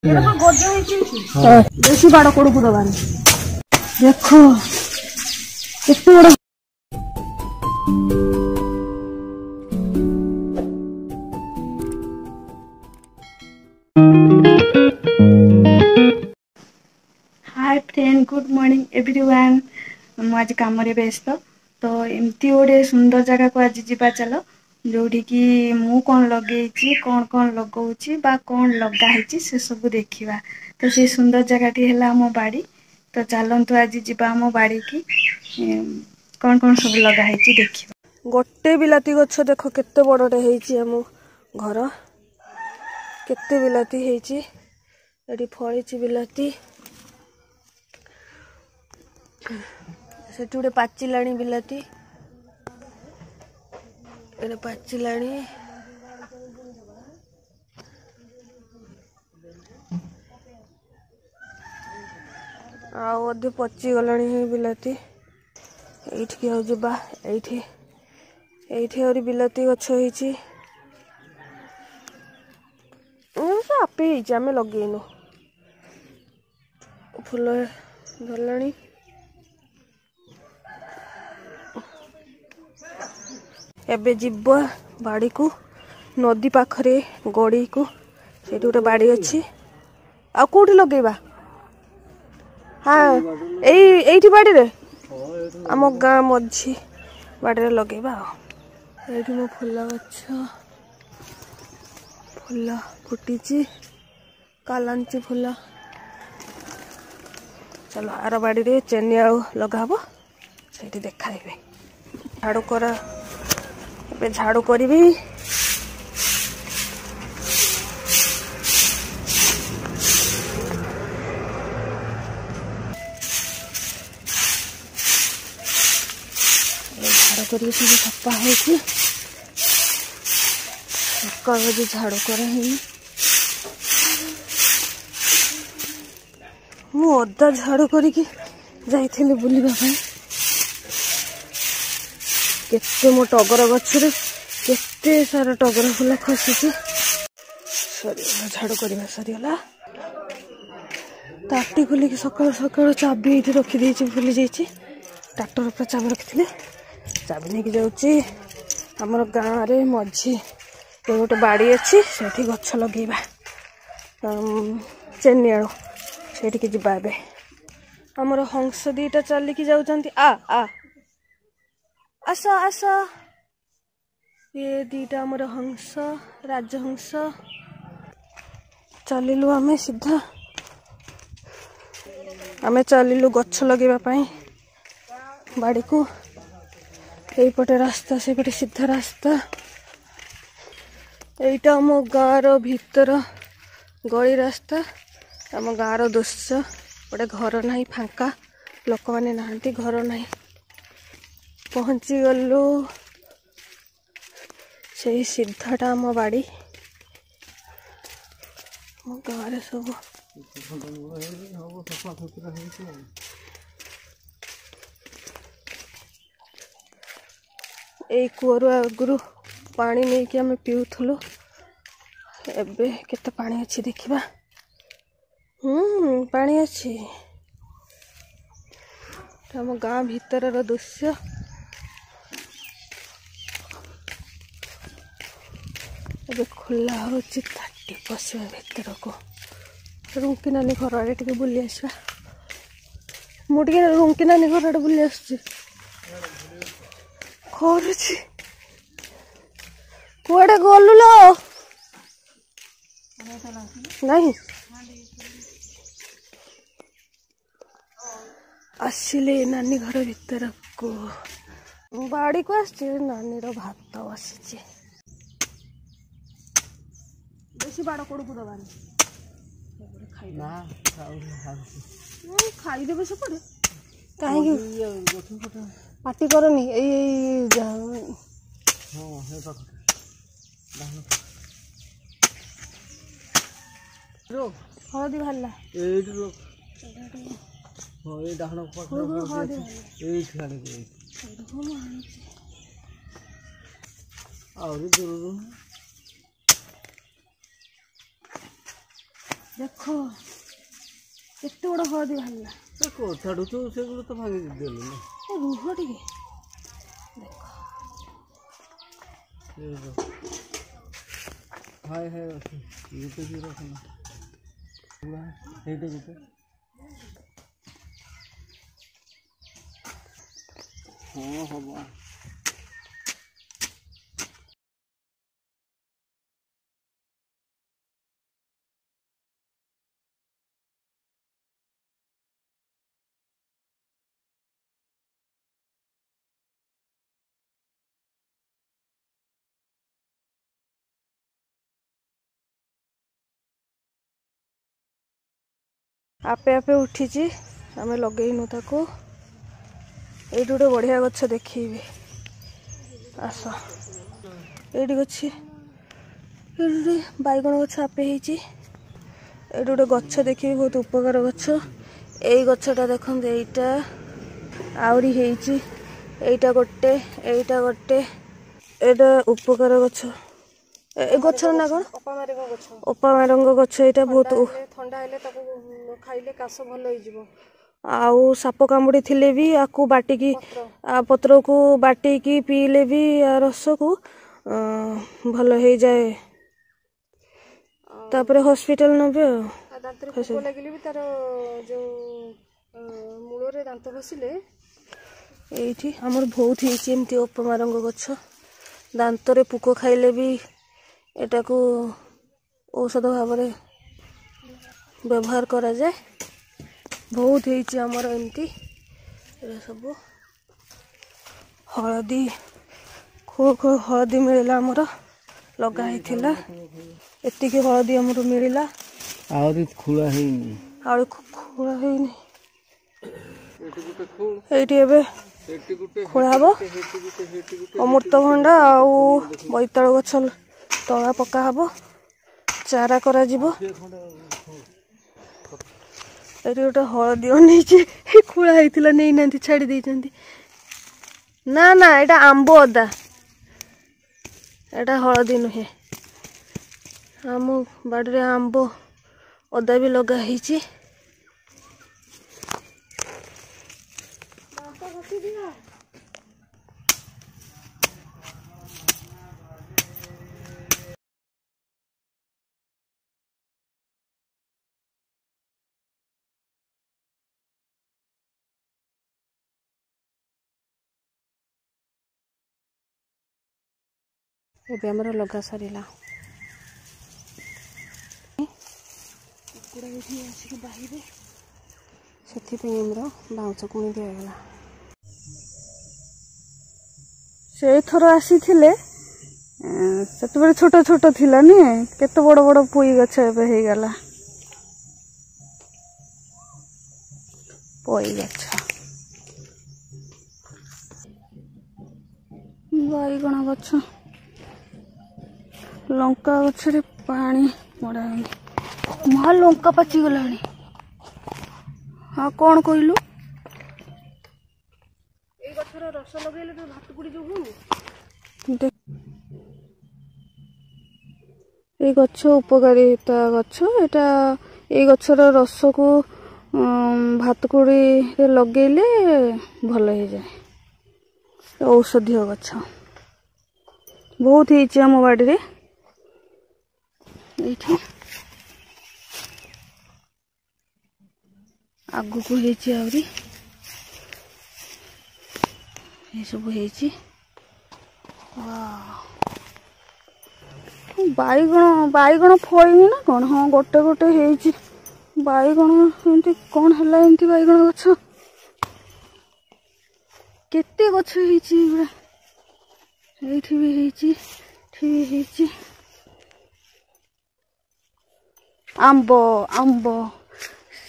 बेसी बाड़ कोड़ को दबानी देखो कितने बड़ा hi friend good morning everyone आज काम व्यस्त तो एमती गोटे सुंदर जगह को आज जीवा चलो जोटी कि मु कौन लगे कौन लगाऊँ बा कौन लगाई से सब देखा तो से सुंदर जगहटी है आम बाड़ी तो चलतु आज जीवा आम बाड़ी की कौन सब लगाई देखा गोटे बिलाती गछ देख केते बड़टे होम घर केते बिलाती होती फली बिलाती से गोटे पाचिला बिलाती पाचिला आधे पची गला बिलाती ये जावा ये बिलाती गछ आपे आम लगेनु फूल धरला एबे जीव बाड़ी को नदी पाखरे गड़ी को से गोटे बाड़ी अच्छी आ कौटी लगेबा हाँ यही बाड़ी रे आम गाँ मझी बाड़ी लगेबा ये मो फूल गछ फूल फुटी कालांची फूल चलो आर बाड़ी रे चेनी आउ लगाब से देखाइबे झाड़ू करा झाड़ू करी झाड़ू कर सफा हो झाड़ू कर मु अदा झाड़ू करी जाइली बुलिबा केते मो टगर गछरे केते सारा टगर फूल खसी सरीगला झाड़ू करवा सरीगला ताटी खोलिक सकाल सकाल चाबी ये रखी भूली जाइए ट्रैक्टर पर चाबी रखी चाबी नहीं जाऊँगी आमर गाँव रे मझी गोटे बाड़ी अच्छी से गछ लगेबा चेनी आलू से जावा आमर हंस दीटा चलिकी जाऊँच आ आस आस ये दीटा आमर हंस राजहंस चलिलु आमे सीधा आमे चलिलु गछ लगेबा बाड़ी को यहीपटे रास्ता से पटे सीधा रास्ता यहीटा आम गाँव भीतर गली रास्ता आम गाँव दृश्य गोटे घर ना फांका लोक मैंने नहांती घर ना पहुँची गलु से सीधाटा आम बाड़ी मो गाँव सब यही कूअर आगु पानी नहीं कि आम पीउथलु एबे केते पानी अच्छी देखिबा पानी अच्छी आम गाँ भीतर दृश्य एबे खुला होची ताटी पशिबा भीतर को रुंकी नानी घर आड़े टिके बुली आसबा मुझे रुंकी नानी घर आड़े बुली आसुची खोरुची कुआडे गलु लो नहीं आसिले नानी घर भीतर को बाड़ी को आस नानी भात बसी बेसी बाड़ कोड़ को दबानी खाईदेवे सेपटे कहीं पार्टी करनी हलदी बाहरला देख केते बड़ हळदी बाहरला कथाड़ू तो सेगुलो तो भांगी देलु ना रुह टिके हाय हाय गुटे की रखना पूरा हेटे गुटे हाँ हबा आपे आपे उठी आम लगेनु ताको ये गोटे बढ़िया गछ देखी आस ये गछि बैगण गछ आपे ये गोटे गछ देखी बहुत उपकार गछ यही गछटा देखते यहीटा आहरी होईटा गोटे यहीटा गोटे एटा उपकार गछ ए गछर ना कौन अपामारंग गछ यहाँ बहुत ठंडा खाइले काश भल हो आउ साप कामुड़ी थिले भी आकु बाटिकी पत्र को बाटिकी पीले भी रस को भल हो जाए तापर हॉस्पिटल नबे लगिले भी तार जो मूल रे दांत घसिले एठी हमर बहुत हिची एमती अपमारंग गछ दांत रे पुको खाइले भी एटा को औषध भाव में व्यवहार करा जाए बहुत हिची हमर एमती सब हळदी खो खो हळदी मिलला हमर लगा हिथिला एतिकी हळदी हमर मिलला आउरी खुला हेनी आउरी खुला हेनी एठी एबे खोला हबो अमृतभंडा आउ बैताल गछ तला पका हबो चारा करा जिवो एठी गोटे हळदी अनेछि खोला हेतिला नै नांती छाडी दैछन्ती ना ना एटा आंबो अदा एटा हळदी नुहे आम बाड़ी रे आंबो अदा भी लगा हिची एबे हमर लगा सरीला कुकुड़ा ये आसिक बाहर से बाउंस कुणी दिगला से थर आसी थिले से छोट छोट थिला नी केते बड़ बड़ पुई गछ एबे हे गला पुई गछ बैगण गछ लंका गछ रे पानी मड़ा महा लंका पाची गलानी हाँ कौन कहलु ए गछर रस लगेले तो भात गुडी जो होनी ये गछ उपकारिता गछ एटा ये गछर रस को भात कुड़ी लगेले भल हो जाए औषधीय गछ बहुत ही आम बाड़ी रे आगु को आहरी ये सब बैगण बैगण फड़ी ना कौन हाँ गोटे गोटे बैगण एमती कौन है एमती बैगण गछ केते गछ एठी भी आंब आंब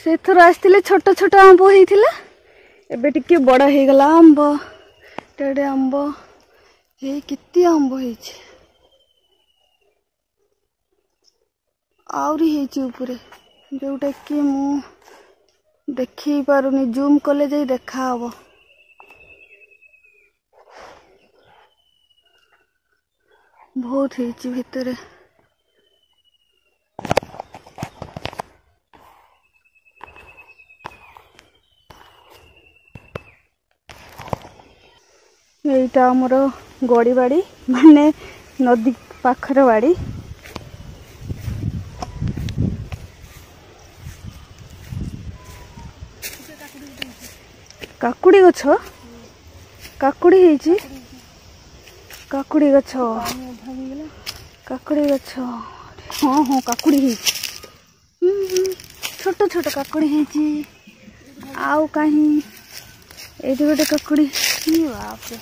से थर आसते छोट छोट आंब होता एबे टिके बड़ा हो गला आंब टेड़े आंब ये केते आंब होइछि आउरी होइछि ऊपरे जोटा कि मु देखी पारुनी जूम कले जाई देखा हबो बहुत होइछि भितरे এইটা আমার গড়ি বাড়ি মানে নদী পাখর বাড়ি। কাকুড়ি গছ কাকুড়ি ହେଇଛି କାକୁଡ଼ି ଗଛ କାକୁଡ଼ି ଗଛ ହଁ ହଁ କାକୁଡ଼ି ହେଇଛି ଛୋଟ ଛୋଟ କାକୁଡ଼ି ହେଇଛି। ଆଉ କାହିଁ ଏଇଠି ଗୋଟେ କାକୁଡ଼ି ବାପରେ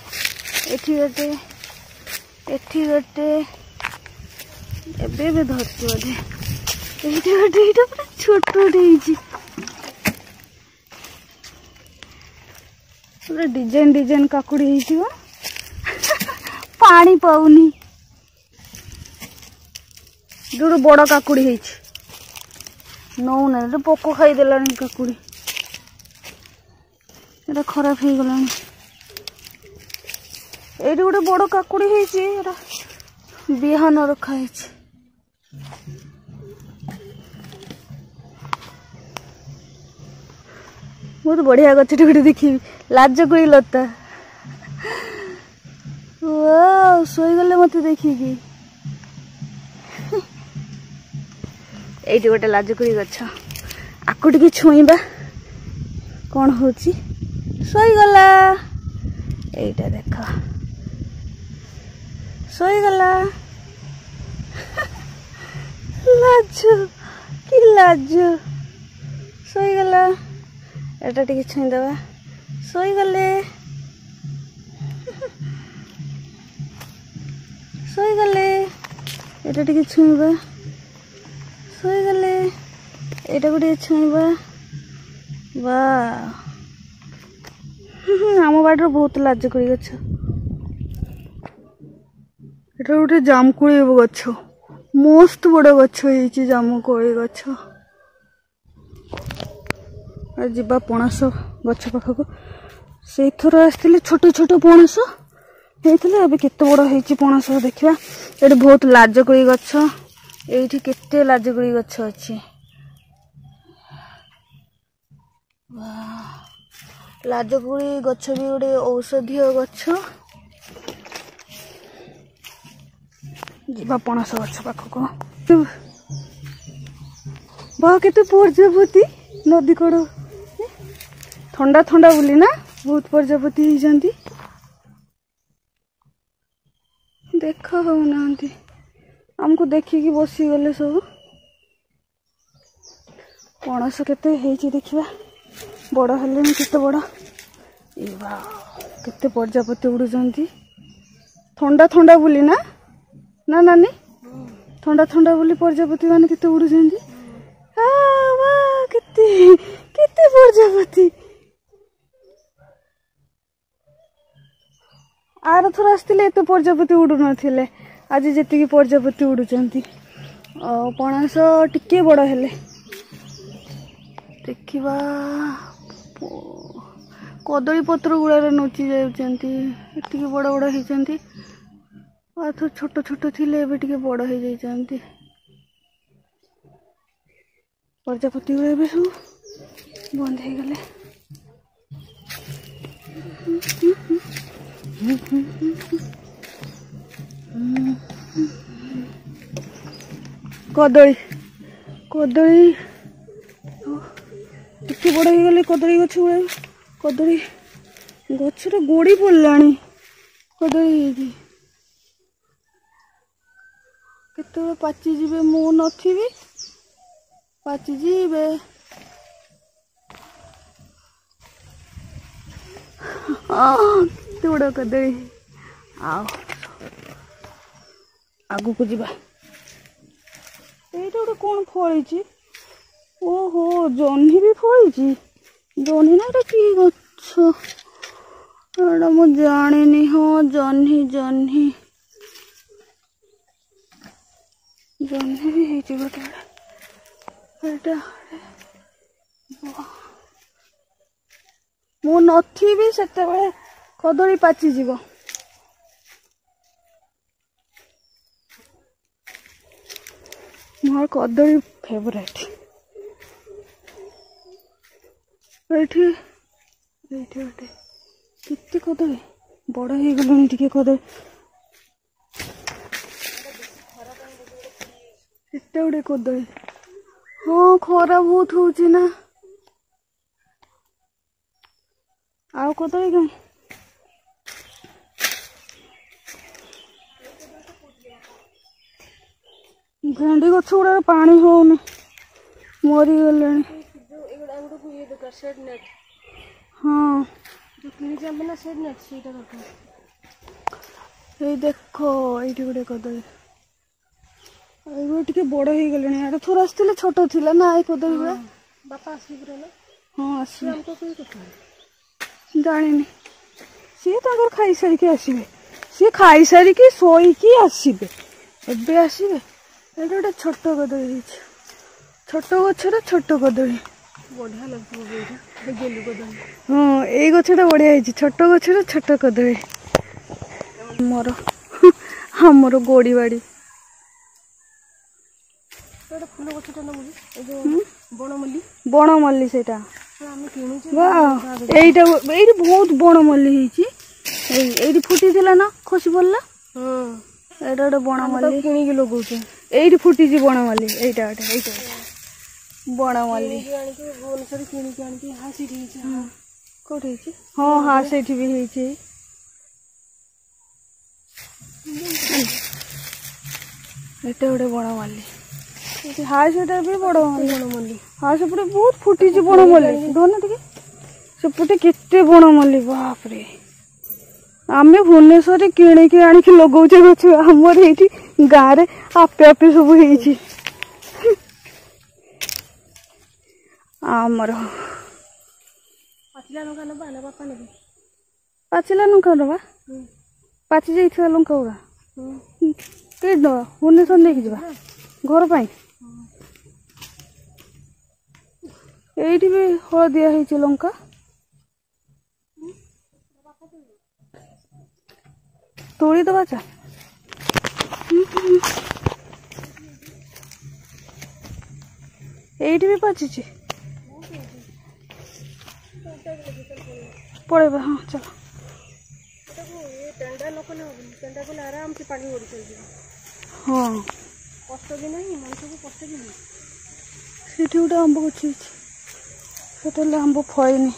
ଏଠି ଗୋଟେ ଏବେ ଏବେ ଧରିଛି ବୋଧେ ଏଇଠି ଗୋଟେ ଏଇଟା ପୁରା ଛୋଟଟେ ହେଇଛି ପୁରା डिजाइन डिजाइन काकुड़ी ହେଇଥିବ पानी पाऊनी जो बड़ काकुड़ी ହେଇଛି नौना तो पोक खाईदेलानी काकुड़ी एटा खराब हो गलानी। एटी गोटे बड़ काकुड़ी ହେଇଛି एटा बिहान रखा ହେଇଛି। बहुत बढ़िया गछ गोटे देखी लाजकुड़ी लता वाओ सोईगले मत देखिकी एटी गोटे लाजकुड़ी गछ आकु टिके छुईबा कौन होची सोईगला एटा देख सोईगला लाज कि लाज सोईगला एटा टिके छुईदबा सोईगले सोईगले एटा टिके छुईबा सोईगले एटा गोटे छुईबा वाह आम बाड़ बहुत लाजकुड़ी गछ एटा गोटे जामुकोली गछ मस्त बड़ गछ होइछि जामुकोली गछ। जीवा पणस गछ पाखक से थर आसते छोट छोट पणस होते अब केते बड़ होइछि पणस देखा ये बहुत लाजकुड़ी गछ ये केते लाजकुड़ी गछ अच्छी लाजकुड़ी गछ भी गोटे औषधीय गछ। जीवा पणस गछ पाखक बा केते प्रजापति नदी कड़ ठंडा ठंडा बुली ना बहुत प्रजापति होती देखा हो ना आमको देखिकी बसी गले सब पणस केते हेची देखिबा बड़ हेले केते बड़ केते प्रजापति उड़ुचंती ठंडा ठंडा बुली ना ना नानी ठंडा ठंडा बुली प्रजापति माने केते उड़ुचंती केते केते प्रजापति आर थर आसते एत प्रजापति उड़ू नथिले आज जी प्रजापति उड़ुचंती पणस टिके बड़ हेले देखिबा कदली पत्र गुड़ा नोची जाउचंती एतिके बड़ बड़ होइचंती आथर छोट छोट थिले एबे टिके बड़ हो जाइचंती प्रजापति गुड़ा एबे सब बंद हो गले। कदली कदली टिके बड़ हो गले कदली गछ गुड़ा कदली गछरे गोड़ी पड़लानी कदली केते पाची जीवे मु नथिबी पाची जीवे बड़ कदली आगु को जीवा एटा गोटे कौन फड़ी ओहो जह्नी भी फड़ी जह्नी ना कि गछ मु जानी हाँ जह्नी जह्नी जह्नी भी है गोटे मु नथिबी सेते बेले कदली पाची जीव मोर कदली फेवरेट एठी एठी गोटे केते कदली बड़ हो गलुनी टिके कदली एते गुड़े कदली हाँ खरा बहुत होची ना आउ कदली कहीं भेंडी गछ गुड़ा पानी होनी मरी गले हाँ ये देख ये गोटे कदली ये बड़ हो गले यार थोड़ा आसते छोट थिला ना ये कदली गुड़ा बापा आसिक हाँ आस जानी सी खाई सारिकी आसवे सी खाई सारिकी शोईकी आसवे एबे आसवे ये गोटे छोट कदली छोट गचर छोट कदली बढ़िया लगे गेलु कदली हाँ ये गछटा बढ़िया है छोट गचर छोट कदली मोर हमर गोड़ी बाड़ी फूल गछटा ना बनमल्ली बनमल्ली से এইটা এইটি বহুত বড় মল্লি হইছি এইটি ফুটি ଥିଲା না খসি পড়লা এটা একটা বণমল্লি কিনিকি লগাউছে এইটি ফুটিছি বণমল্লি এইটা বণমল্লি ভুবনেশ্বর কিনিকি আনিকি হা সেটি হইছে কোটি হইছে হ্যাঁ হ্যাঁ সেটি বি হইছে এটা ଗୋଟେ বণমল্লি हाँ सेटा भी बड़ बनमल्ली हाँ सेपटे बहुत फुटी बनमल्ली धरना टे सेपटे केते बनमल्ली बाप रे आम भुवनेश्वर किणिकी आणिकी लगाऊे गछ आमर ये गाँव में आपे आपे सब आमर पाचिला लंका नवा पाचि जाइथिबा लंका गुड़ा के दवा भुवनेश्वर लेकिन जावा घर पाई এইটি भी हल दिया लंका तोड़ी दबा चा এইটি भी पाची पड़े हाँ चलो आराम से पानी हाँ कष्ट भी नहीं मनुष्य को कष्ट भी नहीं सेठी गोटे आंब गछ आंब फयनी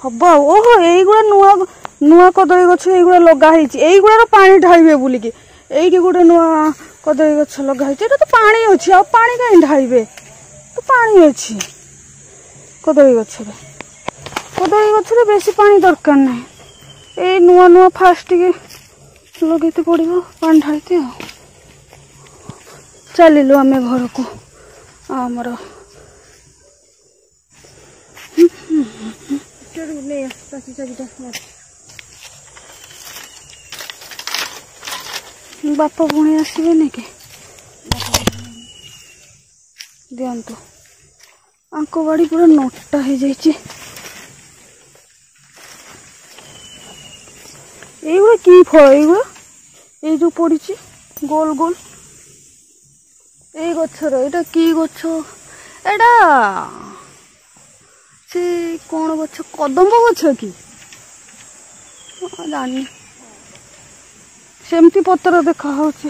हम ओहो यहीगुड़ा नुआ नुआ कदली गछ यहीगुड़ा लगाई पानी ढाइबे बुलिकी यही गोटे नुआ कदली गछ लगाई तो पानी अच्छी आ पानी कहीं ढाइबे तो पानी अच्छी कदली गछरे बेसी पानी दरकार ना ये नुआ नुआ फास्ट लगे पड़ो पानी ढालते चलिलु आम घर को आमर बापा पुणी आसबे नहीं कि दिंतु आंक बाड़ी पूरा नोटा हो जाइए ये कि फल ये जो पड़ी गोल गोल এই গছর এটা কি গছ এটা সে কোন গছ কদম্ব গছ কি জানি সেমতি পত্র দেখা হচ্ছে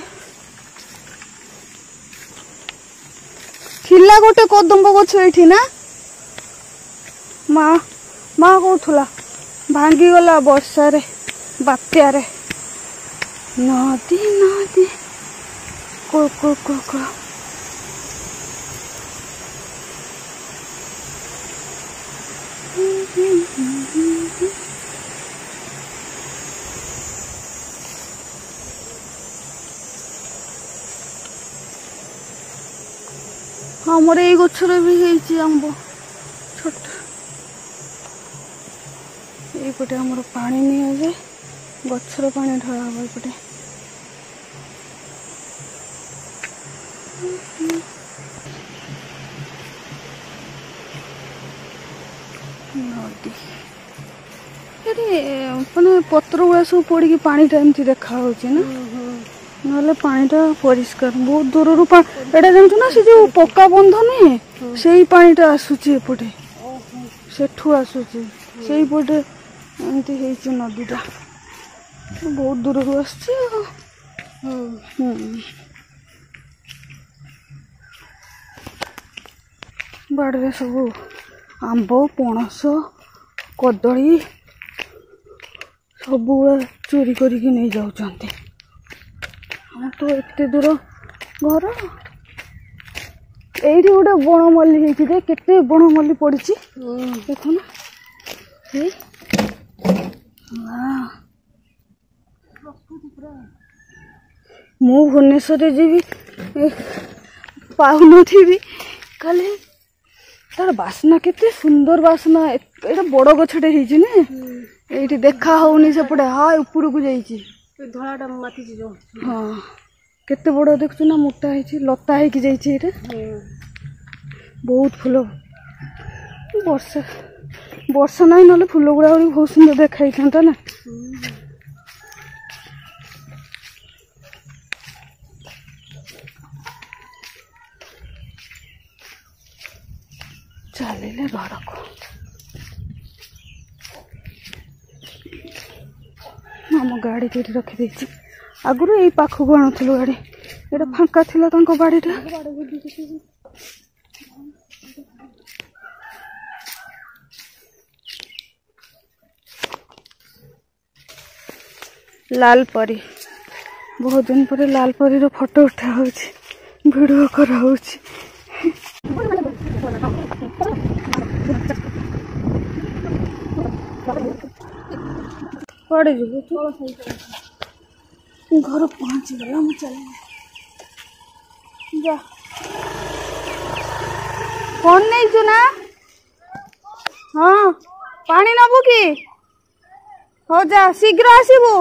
ଥିଲା ଗୋଟେ କଦମ୍ବ ଗଛ ଏଠି ନା ମା ମା କହୁଥିଲା ଭାଙ୍ଗି ଗଲା ବର୍ଷାରେ ବାତ୍ୟାରେ ନଦୀ ନଦୀ କୋ କୋ କୋ କୋ हमर ये गछर भी आंब छोट ये हमर पानी नहीं जाए गछर पानी ढला हम ये नदी मैंने पत्र गुड़ा सब पड़ी पानी टाइम देखा ना ना पानीटा परिष्कार बहुत दूर एटा जानछु ना से जो पक्का बंध नहीं से पानीटा आसुची एपटे सेठू आसुची से पटे एमती नदीटा बहुत दूर बाड़े सब आंब पणस कदली सब चोरी करके नहीं जाऊँच तो एते दूर घर ये गोटे बनमल्ली होती केते बनमल्ली पड़ी देख ना मु भुवनेश्वर जी पाऊन खाली तार बासना केते सुंदर बासना एटा बड़ गछटे होइछि ने एठी देखा होउनी सेपटे हाँ ऊपर को जाइछि धଳାଟା ମାତିଛି ଯୋଉ हाँ केते बड़ देखछु ना मोटा होइछि लता होइकि जाइछि एटा बहुत फूल वर्षा वर्षा नहीं ना फूल गुड़ा बहुत सुंदर देखाई था ना चलिए घर को आम गाड़ी ये रखी आगुरी यही पाखक आणुलु गाड़ी ये फांका थिला तांको बाड़ीटा लाल परी बहुत दिन पर लाल परी रो फोटो उठा वीडियो करा पड़े घर पहुँच गला चल जा कौन नहीं चु ना हाँ पानी नबु कि हो जा शीघ्र आसबू।